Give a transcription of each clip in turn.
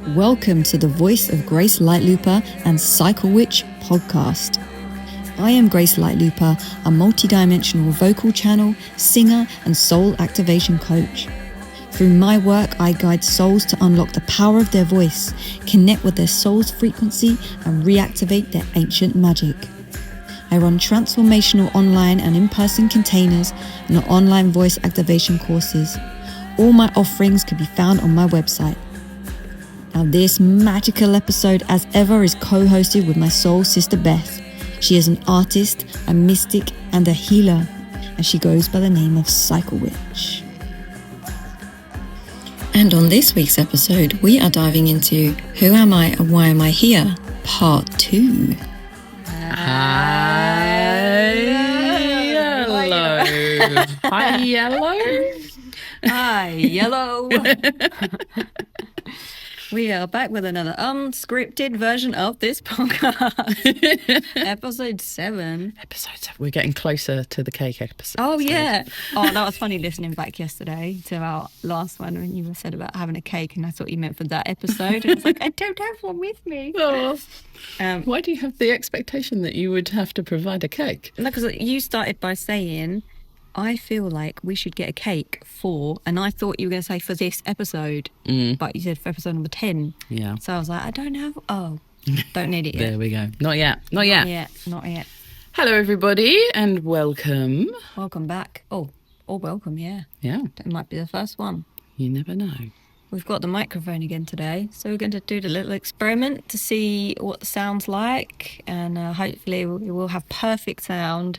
Welcome to the Voice of Grace Lightlooper and Cycle Witch podcast. I am Grace Lightlooper, a multidimensional vocal channel, singer, and soul activation coach. Through my work, I guide souls to unlock the power of their voice, connect with their soul's frequency, and reactivate their ancient magic. I run transformational online and in-person containers and online voice activation courses. All my offerings can be found on my website. Now, this magical episode, as ever, is co-hosted with my soul sister Beth. She is an artist, a mystic, and a healer, and she goes by the name of Cycle Witch. And on this week's episode, we are diving into Who Am I and Why Am I Here? Part 2. Hi, yellow. Hi, yellow. Hi, yellow. We are back with another unscripted version of this podcast. Episode 7. We're getting closer to the cake episode. Oh, yeah. Oh, that was funny listening back yesterday to our last one when you said about having a cake, and I thought you meant for that episode. And I was like, I don't have one with me. Oh. Why do you have the expectation that you would have to provide a cake? No, because you started by saying, I feel like we should get a cake for, and I thought you were going to say for this episode, but you said for episode number 10. Yeah. So I was like, I don't have, don't need it yet. There we go. Not yet. Not yet. Not yet. Hello, everybody, and welcome. Welcome back. Oh, or welcome, yeah. Yeah. It might be the first one. You never know. We've got the microphone again today, so we're going to do the little experiment to see what the sound's like, and hopefully we will have perfect sound,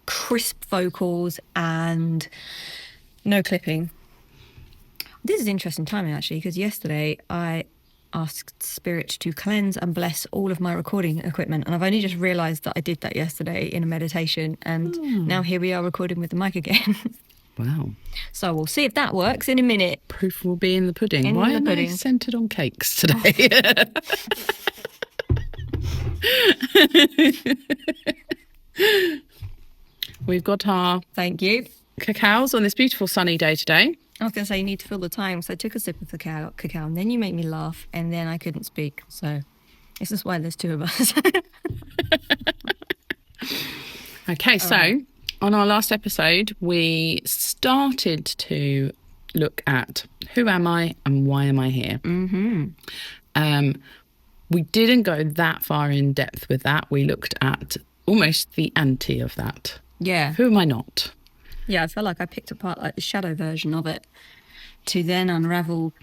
crisp vocals, and no clipping. This is interesting timing, actually, because yesterday I asked Spirit to cleanse and bless all of my recording equipment, and I've only just realised that I did that yesterday in a meditation, and now here we are recording with the mic again. Wow. So we'll see if that works in a minute. Proof will be in the pudding. Why am I centred on cakes today? We've got our Thank you. cacaos on this beautiful sunny day today. I was going to say you need to fill the time, so I took a sip of the cacao, and then you made me laugh, and then I couldn't speak. So this is why there's two of us. Okay, so on our last episode, we started to look at who am I and why am I here? Mm-hmm. We didn't go that far in depth with that. We looked at almost the anti of that. Yeah. Who am I not? Yeah, I feel like I picked apart like the shadow version of it to then unravel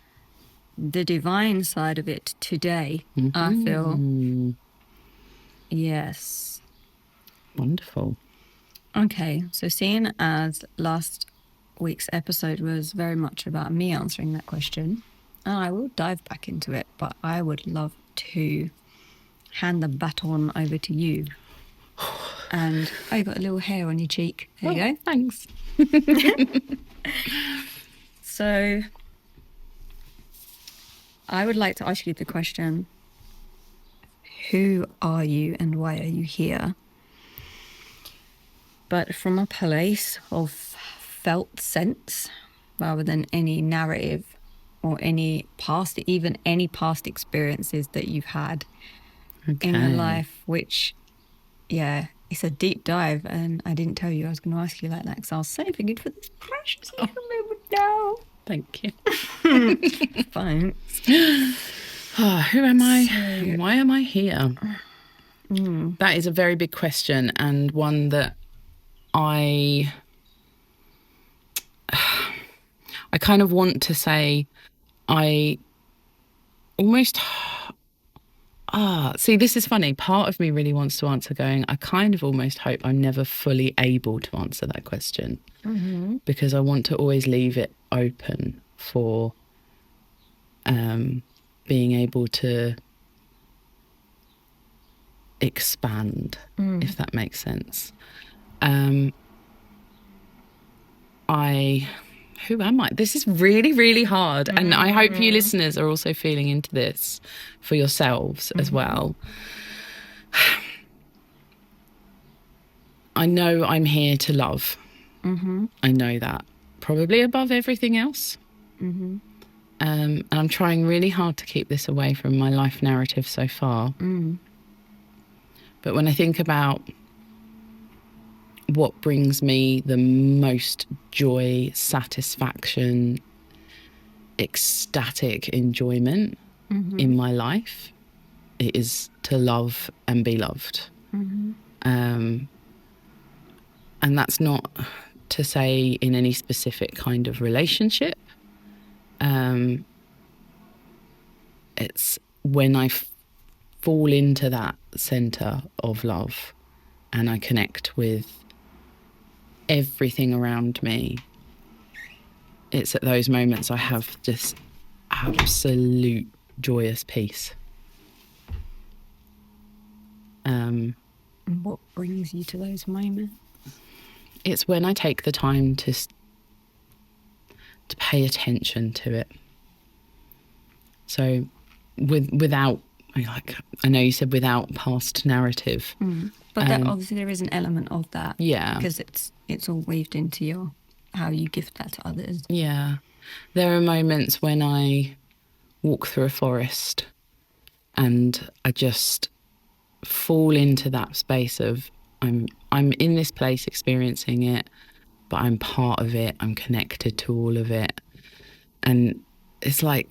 the divine side of it today. Mm-hmm. I feel. Yes. Wonderful. Okay, so seeing as last week's episode was very much about me answering that question, and I will dive back into it, but I would love to hand the baton over to you. And you got a little hair on your cheek. There you go. Thanks. So I would like to ask you the question, who are you and why are you here? But from a place of felt sense rather than any narrative or any past experiences that you've had in your life, which, yeah, it's a deep dive, and I didn't tell you I was going to ask you like that because I was saving it for this precious little moment now. Thank you. Thanks. Who am I? Why am I here? That is a very big question, and one that I kind of want to say I almost... see, this is funny. Part of me really wants to answer going, I kind of almost hope I'm never fully able to answer that question, because I want to always leave it open for being able to expand, if that makes sense. Who am I? This is really, really hard. And I hope you listeners are also feeling into this for yourselves as well. I know I'm here to love. I know that. Probably above everything else. And I'm trying really hard to keep this away from my life narrative so far. But when I think about what brings me the most joy, satisfaction, ecstatic enjoyment in my life, it is to love and be loved. And that's not to say in any specific kind of relationship. It's when I fall into that center of love and I connect with everything around me. It's at those moments I have just absolute joyous peace. What brings you to those moments? It's when I take the time to pay attention to it. So without, like, I know you said without past narrative. But that, obviously there is an element of that. Yeah. Because it's all weaved into how you gift that to others. Yeah. There are moments when I walk through a forest and I just fall into that space of I'm in this place experiencing it, but I'm part of it. I'm connected to all of it. And it's like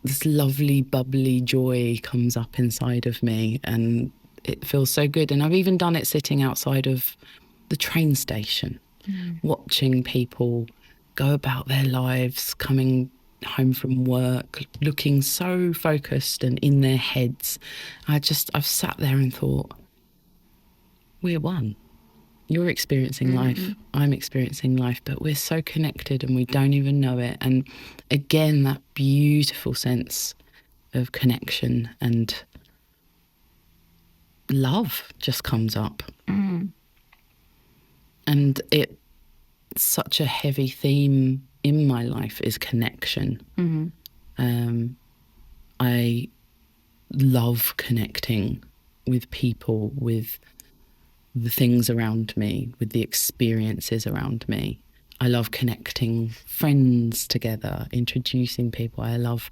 this lovely, bubbly joy comes up inside of me and it feels so good. And I've even done it sitting outside of the train station, watching people go about their lives, coming home from work, looking so focused and in their heads. I've sat there and thought, we're one. You're experiencing life, I'm experiencing life, but we're so connected and we don't even know it. And again, that beautiful sense of connection and love just comes up. And it's such a heavy theme in my life is connection. I love connecting with people, with the things around me, with the experiences around me. I love connecting friends together, introducing people. I love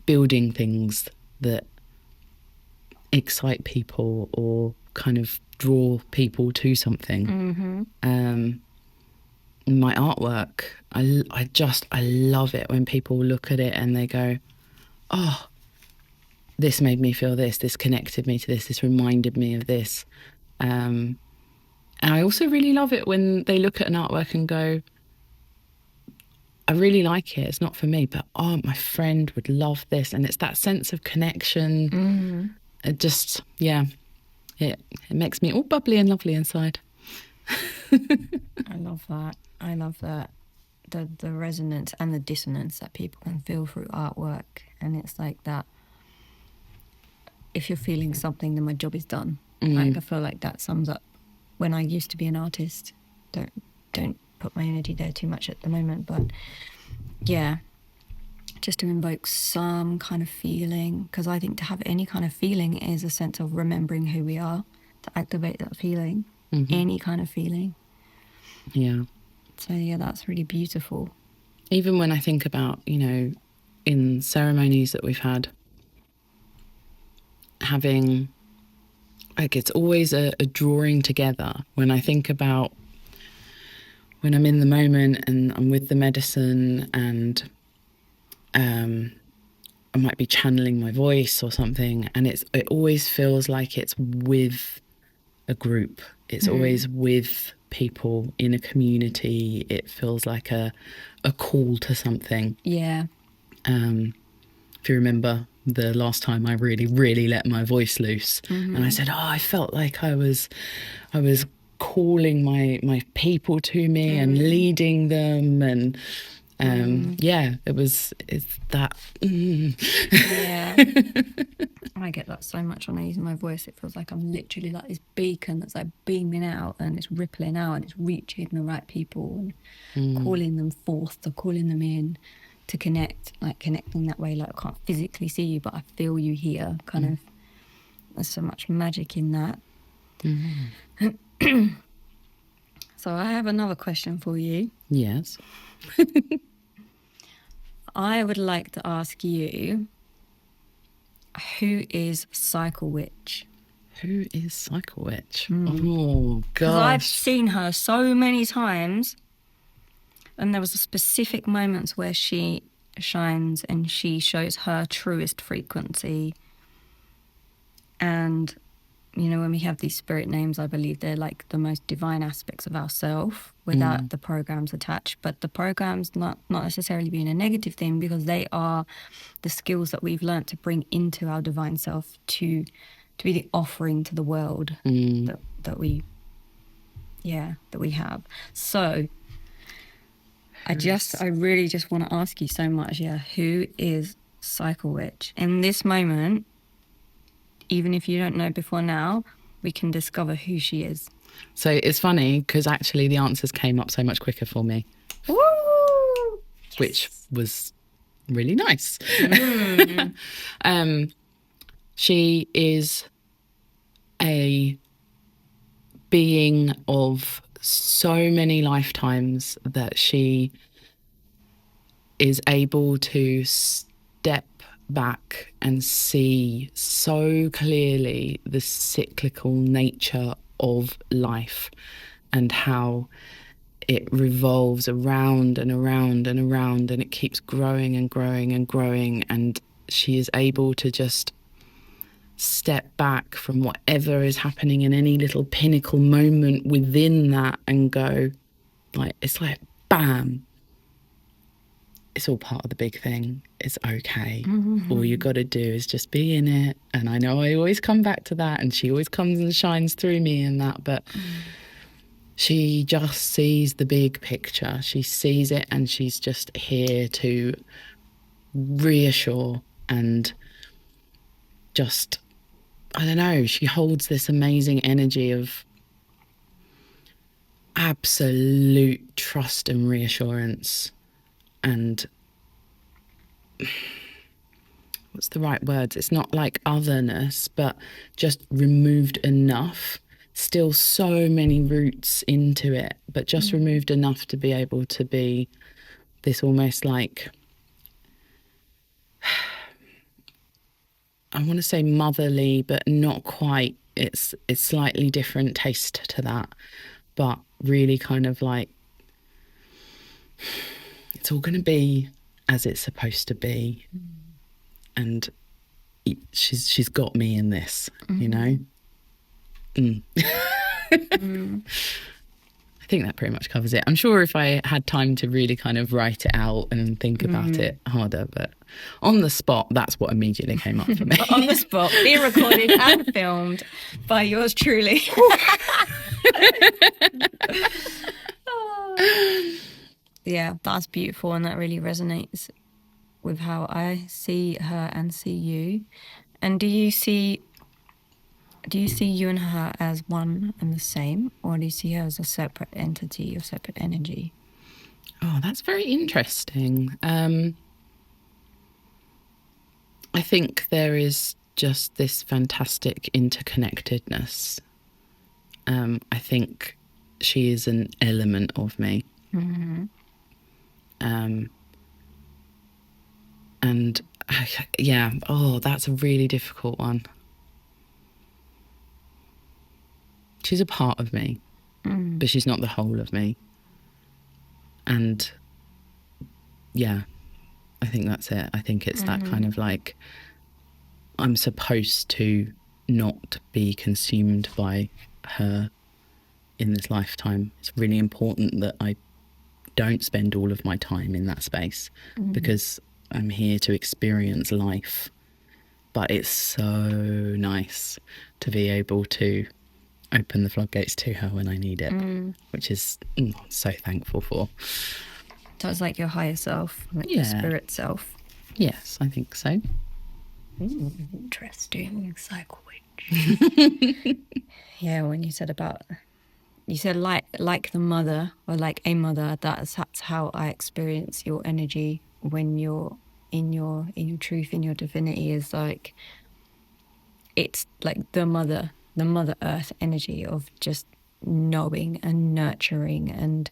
building things that excite people or kind of draw people to something. My artwork, I love it when people look at it and they go, oh, this made me feel this connected me to this reminded me of this. And I also really love it when they look at an artwork and go, I really like it, it's not for me, but oh, my friend would love this. And it's that sense of connection. It just, yeah, it makes me all bubbly and lovely inside. I love that. The resonance and the dissonance that people can feel through artwork. And it's like that, if you're feeling something, then my job is done. Like, I feel like that sums up when I used to be an artist. Don't put my energy there too much at the moment, but yeah, just to invoke some kind of feeling, because I think to have any kind of feeling is a sense of remembering who we are, to activate that feeling, any kind of feeling. Yeah. So yeah, that's really beautiful. Even when I think about, in ceremonies that we've had, having, like, it's always a drawing together. When I think about when I'm in the moment and I'm with the medicine and I might be channeling my voice or something, and it always feels like it's with a group. It's always with people in a community. It feels like a call to something. Yeah. If you remember the last time I really, really let my voice loose, and I said, I felt like I was calling my people to me and leading them, and it's that. Yeah. I get that so much when I use my voice. It feels like I'm literally like this beacon that's like beaming out and it's rippling out and it's reaching the right people and calling them forth, or calling them in to connect, like connecting that way. Like, I can't physically see you, but I feel you here, kind of. There's so much magic in that. So I have another question for you. Yes. I would like to ask you, who is Cycle Witch? Who is Cycle Witch? Oh, Because I've gosh. seen her so many times, and there was a specific moments where she shines and she shows her truest frequency. And, you know, when we have these spirit names, I believe they're like the most divine aspects of ourselves without the programs attached. But the programs not necessarily being a negative thing, because they are the skills that we've learned to bring into our divine self to be the offering to the world that we have. So I really just want to ask you so much, who is Cycle Witch? In this moment, even if you don't know before now, we can discover who she is. So it's funny because actually the answers came up so much quicker for me. Woo! Which was really nice. She is a being of so many lifetimes that she is able to step back and see so clearly the cyclical nature of life and how it revolves around and around and around, and it keeps growing and growing and growing, and she is able to just step back from whatever is happening in any little pinnacle moment within that and go, like, it's like, bam, it's all part of the big thing. It's okay. All you got to do is just be in it. And I know I always come back to that, and she always comes and shines through me in that, but she just sees the big picture. She sees it, and she's just here to reassure and just, I don't know, she holds this amazing energy of absolute trust and reassurance and what's the right words? It's not like otherness, but just removed enough. Still so many roots into it, but just removed enough to be able to be this almost like, I want to say motherly, but not quite. It's slightly different taste to that, but really kind of like, it's all going to be as it's supposed to be. And she's got me in this, you know? I think that pretty much covers it. I'm sure if I had time to really kind of write it out and think about it harder, but on the spot, that's what immediately came up for me. On the spot, being recorded and filmed by yours truly. Yeah, that's beautiful, and that really resonates with how I see her and see you. And do you see you and her as one and the same, or do you see her as a separate entity or separate energy? Oh, that's very interesting. I think there is just this fantastic interconnectedness. I think she is an element of me. And yeah, that's a really difficult one. She's a part of me, but she's not the whole of me. And yeah, I think that's it. I think it's that kind of like, I'm supposed to not be consumed by her in this lifetime. It's really important that I don't spend all of my time in that space because I'm here to experience life. But it's so nice to be able to open the floodgates to her when I need it, which is I'm so thankful for. So it's like your higher self, like your spirit self. Yes, I think so. Interesting. Cycle Witch. Yeah, when you said like the mother, or like a mother, that's how I experience your energy when you're in your truth, in your divinity, is like, it's like the mother earth energy of just knowing and nurturing and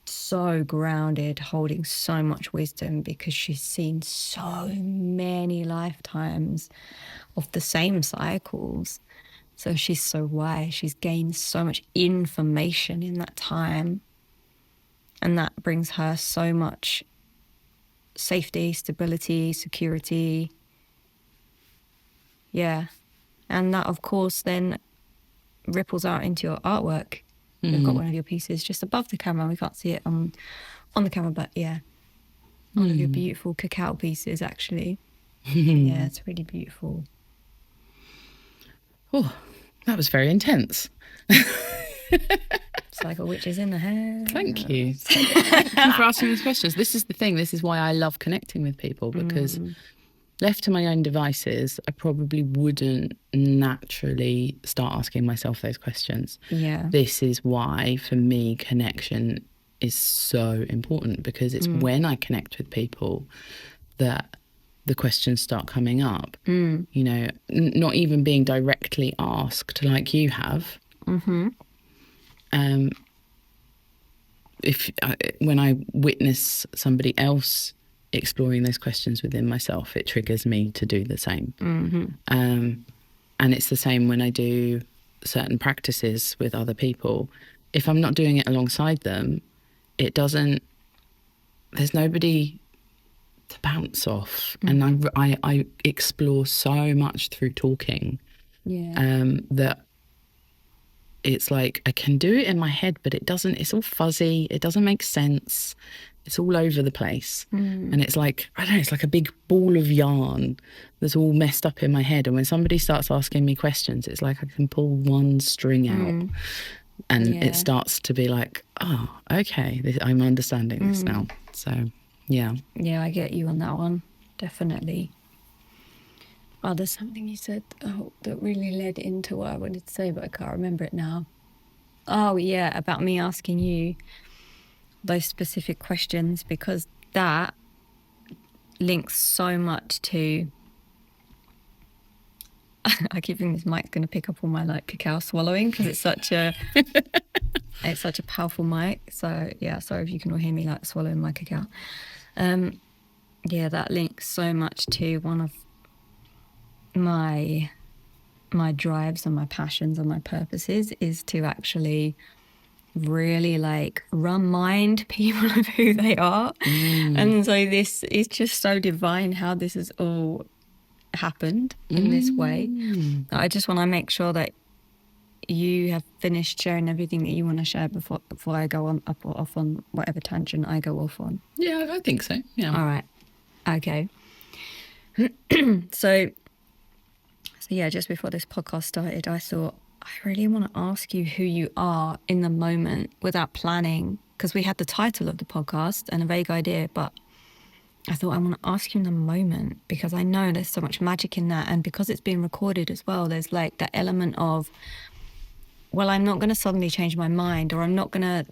so grounded, holding so much wisdom because she's seen so many lifetimes of the same cycles. So she's so wise. She's gained so much information in that time. And that brings her so much safety, stability, security. Yeah. And that, of course, then ripples out into your artwork. We've got one of your pieces just above the camera. We can't see it on the camera, but yeah. One of your beautiful cacao pieces, actually. Yeah, it's really beautiful. Oh, that was very intense. It's like a witch is in the house. Thank you. Thank you for asking these questions. This is the thing. This is why I love connecting with people, because left to my own devices, I probably wouldn't naturally start asking myself those questions. Yeah. This is why, for me, connection is so important, because it's when I connect with people that the questions start coming up. You know, not even being directly asked like you have. When I witness somebody else exploring those questions within myself, it triggers me to do the same. And it's the same when I do certain practices with other people. If I'm not doing it alongside them, there's nobody to bounce off. And I explore so much through talking that it's like I can do it in my head, but it's all fuzzy. It doesn't make sense. It's all over the place. And it's like, I don't know, it's like a big ball of yarn that's all messed up in my head. And when somebody starts asking me questions, it's like I can pull one string out and it starts to be like, oh, okay, I'm understanding this now. So, yeah. Yeah, I get you on that one. Definitely. Oh, there's something you said that really led into what I wanted to say, but I can't remember it now. Oh, yeah, about me asking you those specific questions, because that links so much to... I keep thinking this mic's going to pick up all my like cacao swallowing, because it's such a powerful mic. So yeah, sorry if you can all hear me like swallowing my cacao. Yeah, that links so much to one of my drives and my passions and my purposes, is to actually really like remind people of who they are. And so this is just so divine how this has all happened in this way. I just want to make sure that you have finished sharing everything that you want to share before I go on up or off on whatever tangent I go off on. Yeah, I think so. Yeah. All right. Okay. So yeah, just before this podcast started, I thought, I really want to ask you who you are in the moment without planning, because we had the title of the podcast and a vague idea, but I thought I want to ask you in the moment, because I know there's so much magic in that. And because it's being recorded as well, there's like that element of, well, I'm not going to suddenly change my mind, or I'm not going to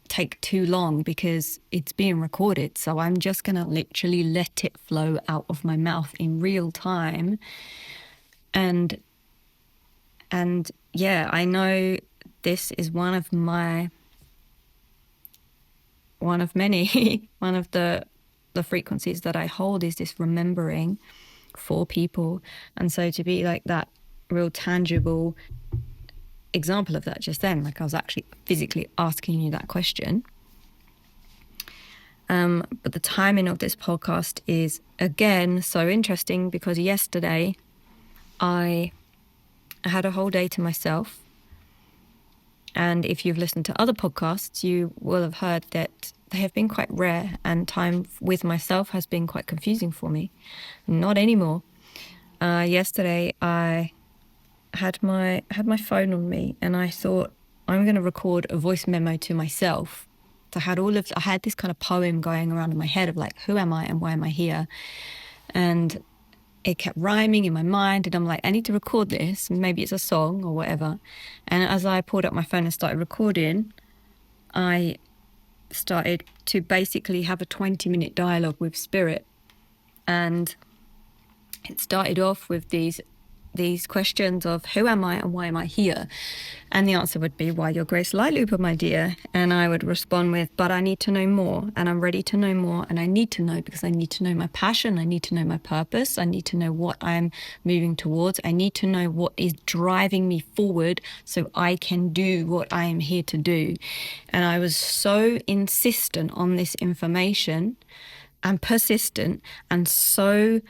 take too long because it's being recorded. So I'm just going to literally let it flow out of my mouth in real time. And yeah, I know this is one of many, one of the frequencies that I hold, is this remembering for people. And so to be like that real tangible example of that just then, like I was actually physically asking you that question. But the timing of this podcast is, again, so interesting, because yesterday I had a whole day to myself. And if you've listened to other podcasts, you will have heard that they have been quite rare, and time with myself has been quite confusing for me. Not anymore. Yesterday I had my phone on me, and I thought, I'm going to record a voice memo to myself. So I had this kind of poem going around in my head of like, who am I and why am I here? And it kept rhyming in my mind, and I'm like, I need to record this. Maybe it's a song or whatever. And as I pulled up my phone and started recording, I started to basically have a 20-minute dialogue with spirit. And it started off with these these questions of who am I and why am I here? And the answer would be, why you're Grace Lightlooper, my dear. And I would respond with, but I need to know more, and I'm ready to know more, and I need to know because I need to know my passion, I need to know my purpose, I need to know what I'm moving towards, I need to know what is driving me forward so I can do what I am here to do. And I was so insistent on this information and persistent and so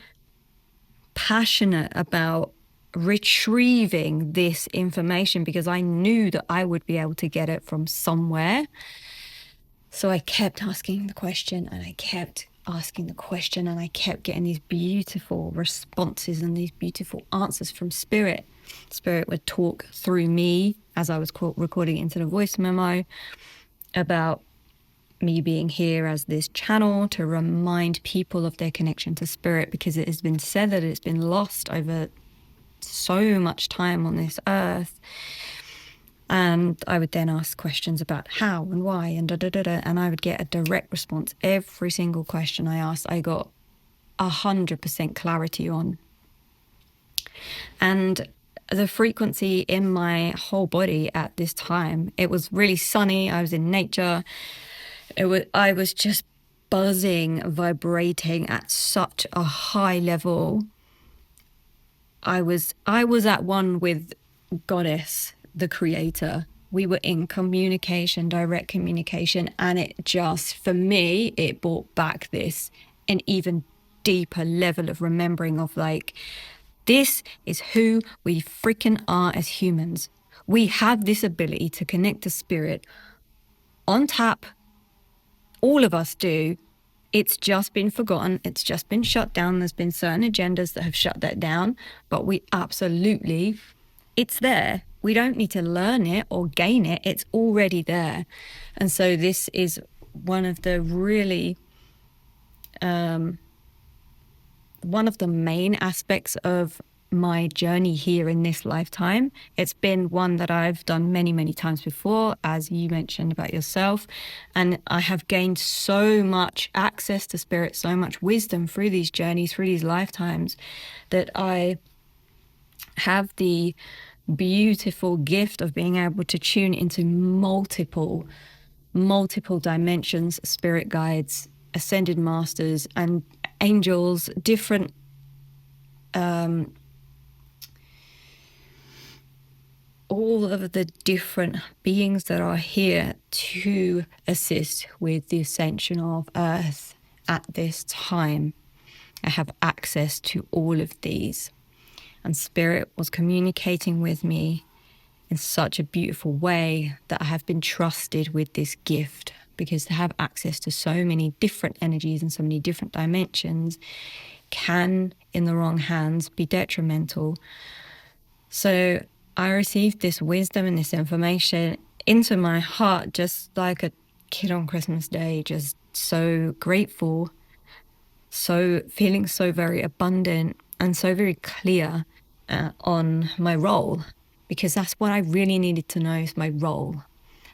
passionate about retrieving this information because I knew that I would be able to get it from somewhere. So I kept asking the question, and I kept asking the question, and I kept getting these beautiful responses and these beautiful answers from Spirit. Spirit would talk through me as I was recording into the voice memo about me being here as this channel to remind people of their connection to Spirit, because it has been said that it's been lost over so much time on this earth. And I would then ask questions about how and why and and I would get a direct response. Every single question I asked, I got 100% clarity on. And the frequency in my whole body at this time, it was really sunny. I was in nature. I was just buzzing, vibrating at such a high level. I was at one with Goddess, the creator. We were in communication, direct communication, and it just, for me, it brought back an even deeper level of remembering of like, this is who we freaking are as humans. We have this ability to connect to Spirit on tap. All of us do. It's just been forgotten. It's just been shut down. There's been certain agendas that have shut that down, but it's there. We don't need to learn it or gain it. It's already there. And so this is one of the really, one of the main aspects of my journey here in this lifetime. It's been one that I've done many, many times before, as you mentioned about yourself. And I have gained so much access to Spirit, so much wisdom through these journeys, through these lifetimes, that I have the beautiful gift of being able to tune into multiple dimensions, spirit guides, ascended masters, and angels, different all of the different beings that are here to assist with the ascension of Earth at this time. I have access to all of these. And Spirit was communicating with me in such a beautiful way that I have been trusted with this gift, because to have access to so many different energies and so many different dimensions can, in the wrong hands, be detrimental. So I received this wisdom and this information into my heart just like a kid on Christmas Day, just so grateful, so feeling so very abundant and so very clear on my role, because that's what I really needed to know, is my role.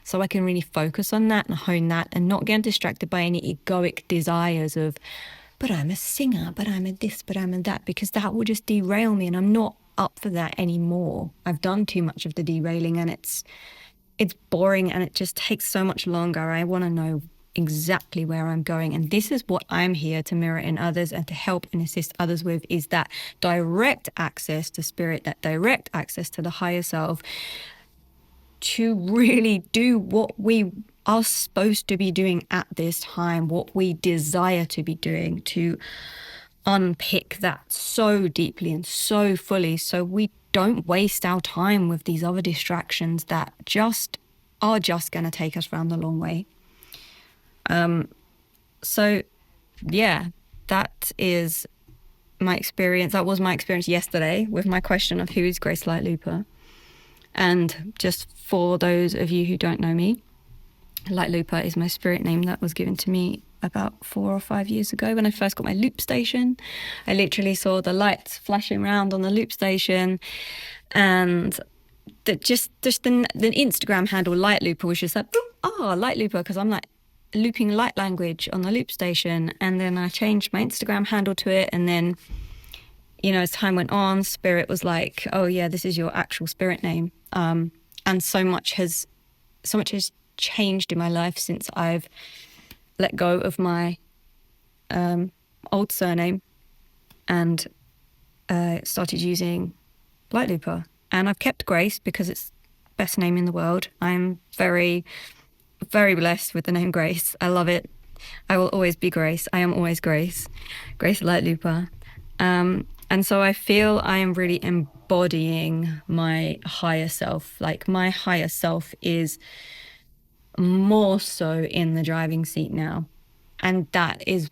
So I can really focus on that and hone that and not get distracted by any egoic desires of, but I'm a singer, but I'm a this, but I'm a that, because that will just derail me, and I'm not up for that anymore. I've done too much of the derailing, and it's boring, and it just takes so much longer. I want to know exactly where I'm going, and this is what I'm here to mirror in others and to help and assist others with, is that direct access to Spirit, that direct access to the higher self, to really do what we are supposed to be doing at this time, what we desire to be doing, to unpick that so deeply and so fully, so we don't waste our time with these other distractions that are just going to take us around the long way. So yeah, that is my experience. That was my experience yesterday with my question of who is Grace Lightlooper. And just for those of you who don't know me, Lightlooper is my spirit name that was given to me about 4 or 5 years ago when I first got my loop station. I literally saw the lights flashing around on the loop station, and just the Instagram handle Lightlooper was just like, Lightlooper, because I'm like looping light language on the loop station. And then I changed my Instagram handle to it, and then as time went on, Spirit was like, oh yeah, this is your actual spirit name. And so much has changed in my life since I've let go of my old surname and started using Lightlooper. And I've kept Grace because it's the best name in the world. I'm very, very blessed with the name Grace. I love it. I will always be Grace. I am always Grace. Grace Lightlooper. And so I feel I am really embodying my higher self. Like, my higher self is more so in the driving seat now. And that is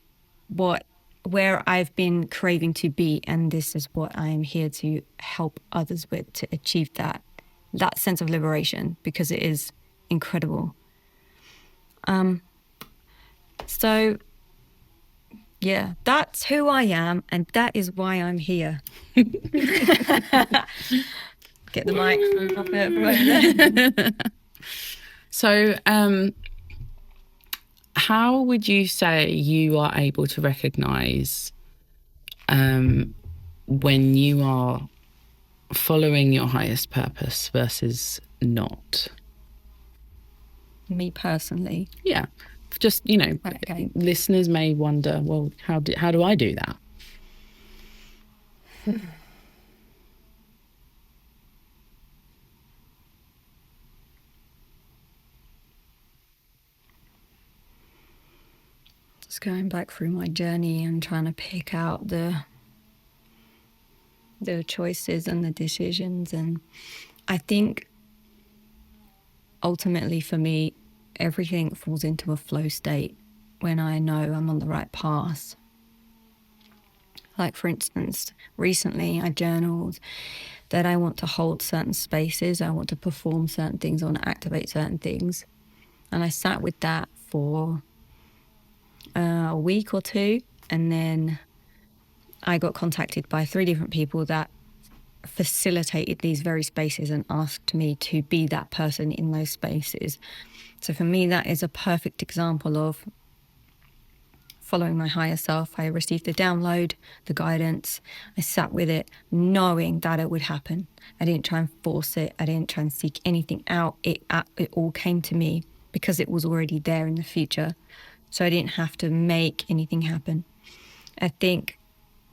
where I've been craving to be. And this is what I am here to help others with, to achieve that sense of liberation, because it is incredible. So yeah, that's who I am, and that is why I'm here. Get the microphone up there. So, how would you say you are able to recognise when you are following your highest purpose versus not? Me personally? Yeah. Just, Okay. Listeners may wonder, well, how do I do that? Just going back through my journey and trying to pick out the choices and the decisions. And I think ultimately for me, everything falls into a flow state when I know I'm on the right path. Like, for instance, recently I journaled that I want to hold certain spaces, I want to perform certain things, I want to activate certain things. And I sat with that for a week or two, and then I got contacted by 3 different people that facilitated these very spaces and asked me to be that person in those spaces. So for me, that is a perfect example of following my higher self. I received the download, the guidance. I sat with it knowing that it would happen. I didn't try and force it. I didn't try and seek anything out. It all came to me because it was already there in the future. So I didn't have to make anything happen. I think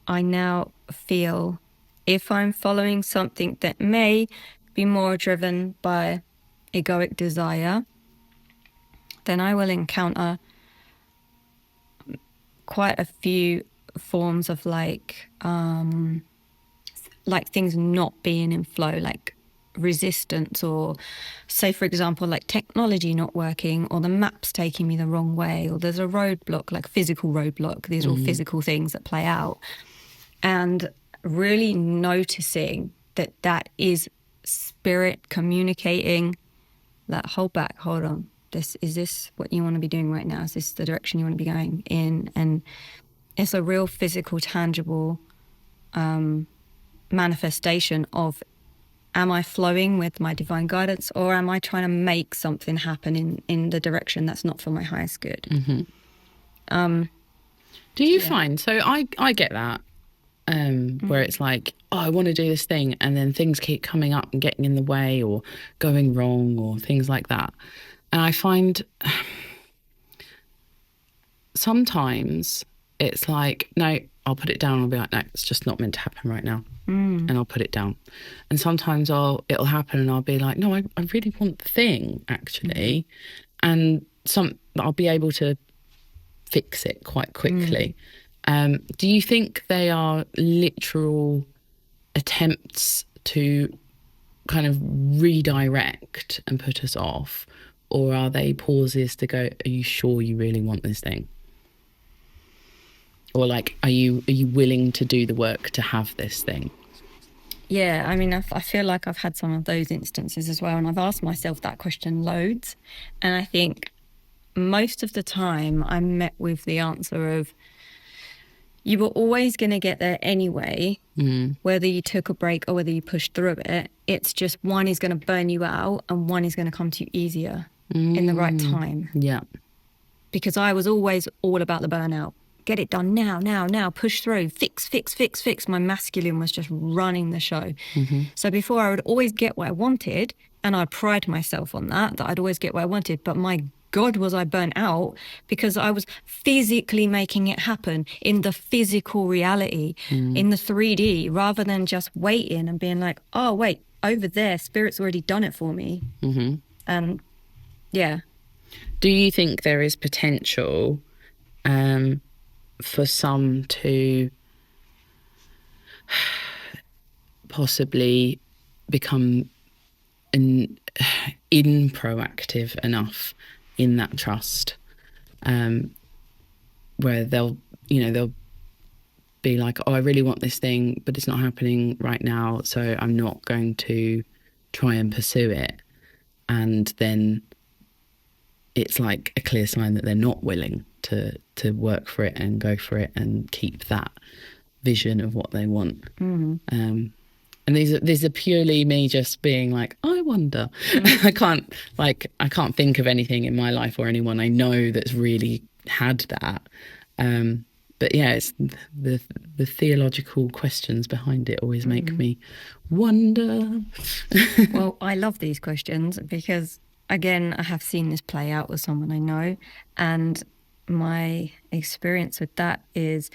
I now feel if I'm following something that may be more driven by egoic desire, then I will encounter quite a few forms of like things not being in flow, like resistance, or say, for example, like technology not working, or the map's taking me the wrong way, or there's a roadblock, like physical roadblock. These are all physical things that play out. And really noticing that is spirit communicating, that hold back, hold on. Is this what you want to be doing right now? Is this the direction you want to be going in? And it's a real physical, tangible manifestation of, am I flowing with my divine guidance, or am I trying to make something happen in the direction that's not for my highest good? Mm-hmm. Do you find, so I get that, where it's like, oh, I want to do this thing, and then things keep coming up and getting in the way or going wrong or things like that. And I find sometimes it's like, no, I'll put it down. I'll be like, no, it's just not meant to happen right now. And I'll put it down. And sometimes it'll happen and I'll be like, no, I really want the thing, actually. And I'll be able to fix it quite quickly. Do you think they are literal attempts to kind of redirect and put us off? Or are they pauses to go, are you sure you really want this thing? Or like, are you willing to do the work to have this thing? Yeah, I mean, I feel like I've had some of those instances as well. And I've asked myself that question loads. And I think most of the time I'm met with the answer of, you were always going to get there anyway, whether you took a break or whether you pushed through it. It's just one is going to burn you out and one is going to come to you easier in the right time. Yeah. Because I was always all about the burnout get it done now, push through, fix. My masculine was just running the show. So before, I would always get what I wanted, and I'd pride myself on that I'd always get what I wanted. But my God, was I burnt out, because I was physically making it happen in the physical reality, in the 3D, rather than just waiting and being like, oh, wait, over there, Spirit's already done it for me. And yeah. Do you think there is potential for some to possibly become in proactive enough in that trust, where they'll be like, oh, I really want this thing, but it's not happening right now, so I'm not going to try and pursue it. And then it's like a clear sign that they're not willing to work for it and go for it and keep that vision of what they want. And these are purely me just being like, I wonder. I can't think of anything in my life or anyone I know that's really had that. But yeah, it's the theological questions behind it always make me wonder. Well, I love these questions because, again, I have seen this play out with someone I know, and my experience with that is,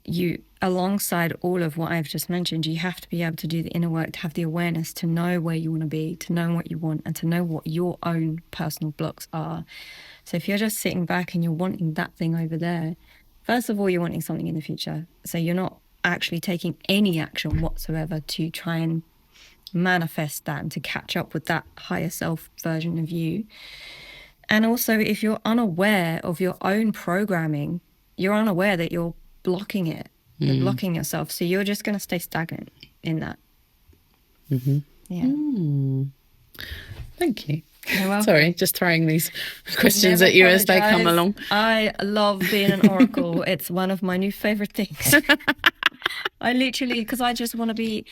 you, alongside all of what I've just mentioned, you have to be able to do the inner work, to have the awareness, to know where you want to be, to know what you want, and to know what your own personal blocks are. So if you're just sitting back and you're wanting that thing over there, first of all, you're wanting something in the future. So you're not actually taking any action whatsoever to try and manifest that and to catch up with that higher self version of you. And also, if you're unaware of your own programming, you're unaware that you're blocking it. You're blocking yourself. So you're just going to stay stagnant in that. Yeah. Thank you. You're welcome. Sorry, just throwing these questions at you as they come along. I love being an oracle. It's one of my new favorite things. I literally, because I just want to be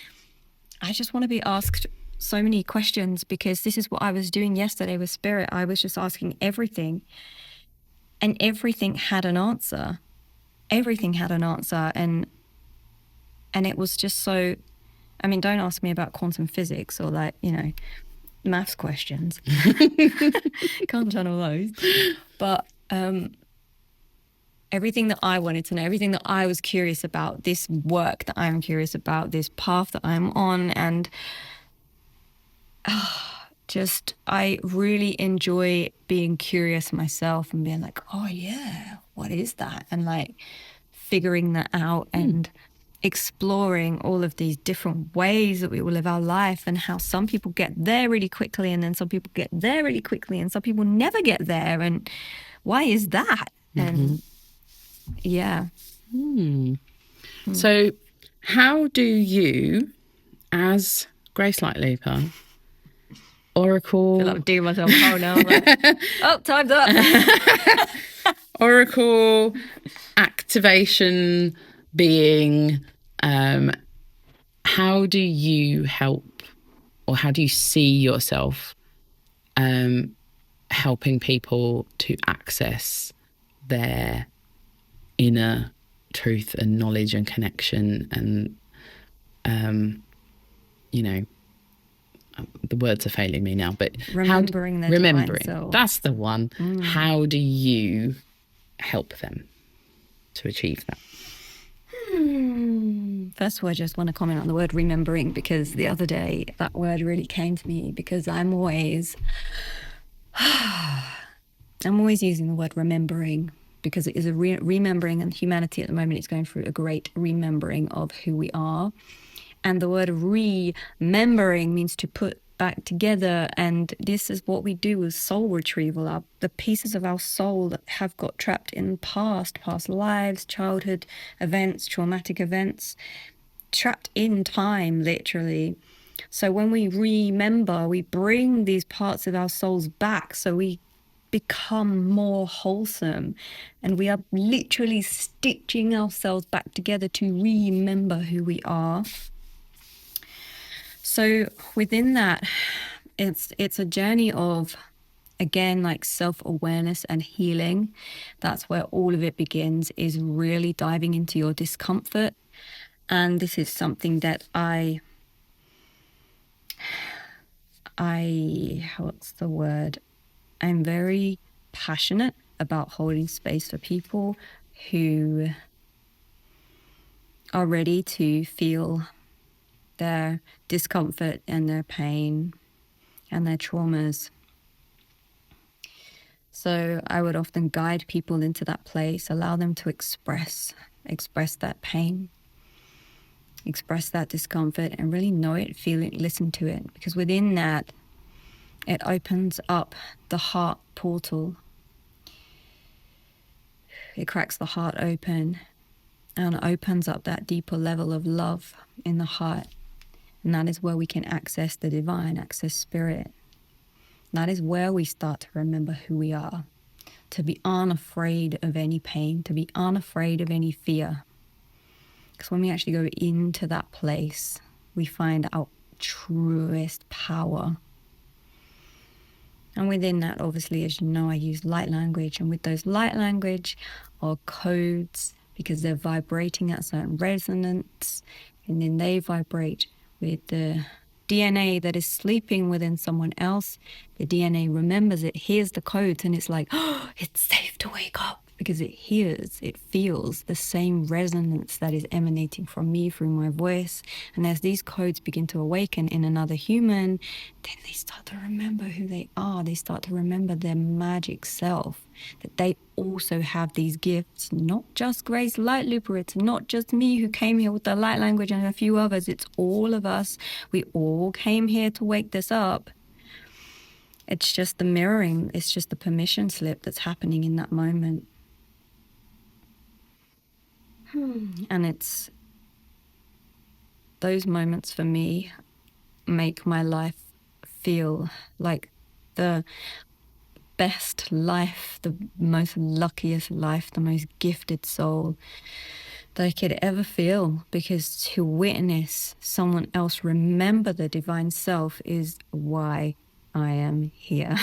asked so many questions, because this is what I was doing yesterday with Spirit. I was just asking everything, and everything had an answer. Everything had an answer, and it was just so, I mean, don't ask me about quantum physics or maths questions. Can't channel those. But everything that I wanted to know, everything that I was curious about, this work that I'm curious about, this path that I'm on, and I really enjoy being curious myself and being like, oh yeah, what is that? And figuring that out and exploring all of these different ways that we will live our life, and how some people get there really quickly, and then some people get there really quickly, and some people never get there, and why is that? And yeah. So how do you, as Grace Lightlooper, Oracle... I feel like I'm doing myself now. Oh, time's up. Oracle, activation being, how do you help, or how do you see yourself helping people to access their inner truth and knowledge and connection, and the words are failing me now, but remembering that's the one. How do you help them to achieve that? First of all, I just want to comment on the word remembering, because the other day that word really came to me, because I'm always using the word remembering, because it is a remembering, and humanity at the moment is going through a great remembering of who we are. And the word remembering means to put back together, and this is what we do with soul retrieval. The pieces of our soul that have got trapped in past lives, childhood events, traumatic events, trapped in time, literally. So when we remember, we bring these parts of our souls back, so we become more wholesome, and we are literally stitching ourselves back together to remember who we are. So within that, it's a journey of again, like self-awareness and healing. That's where all of it begins, is really diving into your discomfort. And this is something that I'm very passionate about holding space for people who are ready to feel their discomfort and their pain and their traumas. So I would often guide people into that place, allow them to express that pain, express that discomfort, and really know it, feel it, listen to it. Because within that, it opens up the heart portal. It cracks the heart open and opens up that deeper level of love in the heart. And that is where we can access the divine, access spirit. That is where we start to remember who we are, to be unafraid of any pain, to be unafraid of any fear. Because when we actually go into that place, we find our truest power. And within that, obviously, as you know, I use light language. And with those light language are codes, because they're vibrating at a certain resonance. And then they vibrate with the DNA that is sleeping within someone else. The DNA remembers it, hears the codes, and it's like, oh, it's safe to wake up, because it hears, it feels the same resonance that is emanating from me through my voice. And as these codes begin to awaken in another human, then they start to remember who they are. They start to remember their magic self, that they also have these gifts, not just Grace Lightlooper. It's not just me who came here with the light language and a few others. It's all of us. We all came here to wake this up. It's just the mirroring. It's just the permission slip that's happening in that moment. And it's those moments for me make my life feel like the best life, the most luckiest life, the most gifted soul that I could ever feel. Because to witness someone else remember the divine self is why I am here.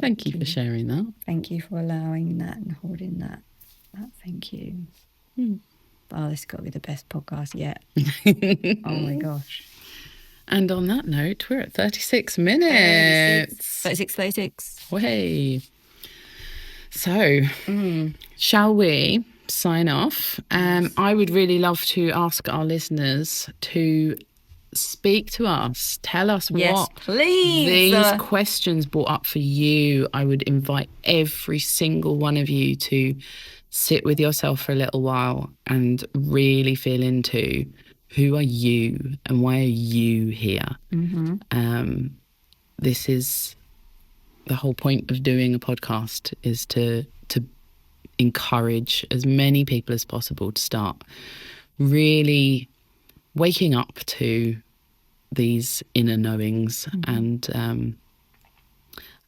Thank you for sharing that. Thank you for allowing that and holding that. Thank you. Oh, this has got to be the best podcast yet. Oh my gosh. And on that note, we're at 36 minutes. 36. Way. So, shall we sign off? Yes. I would really love to ask our listeners to speak to us. Tell us what please. these questions brought up for you. I would invite every single one of you to sit with yourself for a little while and really feel into who are you and why are you here? This is the whole point of doing a podcast, is to encourage as many people as possible to start really waking up to these inner knowings. And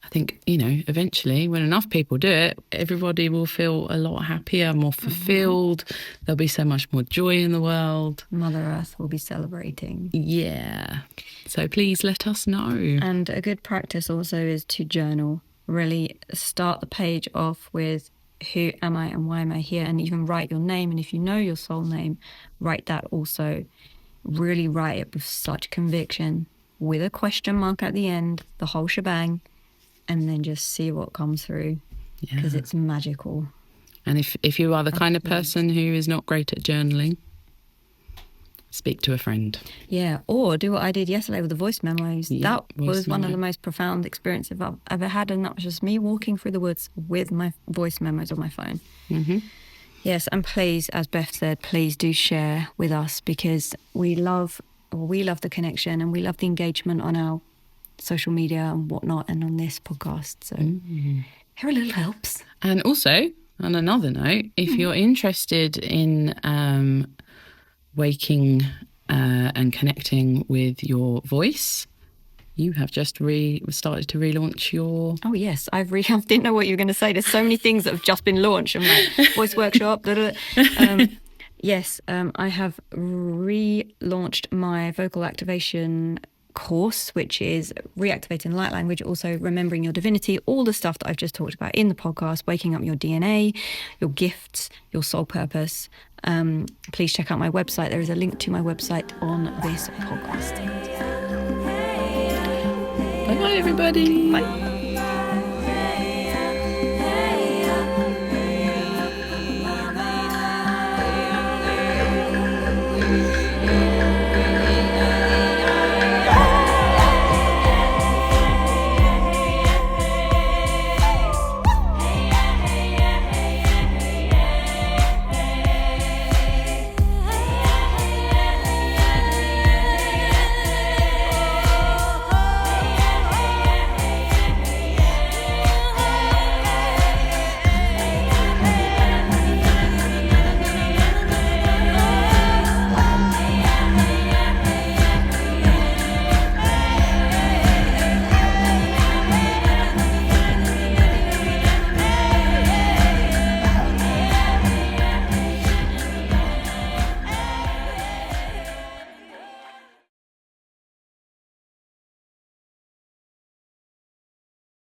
I think, eventually when enough people do it, everybody will feel a lot happier, more fulfilled. There'll be so much more joy in the world. Mother Earth will be celebrating. Yeah. So please let us know. And a good practice also is to journal. Really start the page off with who am I and why am I here, and even write your name. And if you know your soul name, write that also. Really write it with such conviction, with a question mark at the end, the whole shebang, and then just see what comes through, because it's magical. And if you are the kind of person who is not great at journaling, speak to a friend. Yeah, or do what I did yesterday with the voice memos. Yeah, that was one of the most profound experiences I've ever had, and that was just me walking through the woods with my voice memos on my phone. Yes, and please, as Beth said, please do share with us, because we love the connection and we love the engagement on our social media and whatnot, and on this podcast. So here a little helps. And also, on another note, if you're interested in waking and connecting with your voice, you have just started to relaunch your... Oh, yes. I didn't know what you were going to say. There's so many things that have just been launched. I'm like, voice workshop. Yes, I have relaunched my vocal activation course, which is reactivating light language, also remembering your divinity, all the stuff that I've just talked about in the podcast, waking up your DNA, your gifts, your soul purpose. Please check out my website. There is a link to my website on this podcast. Bye-bye, everybody. Bye.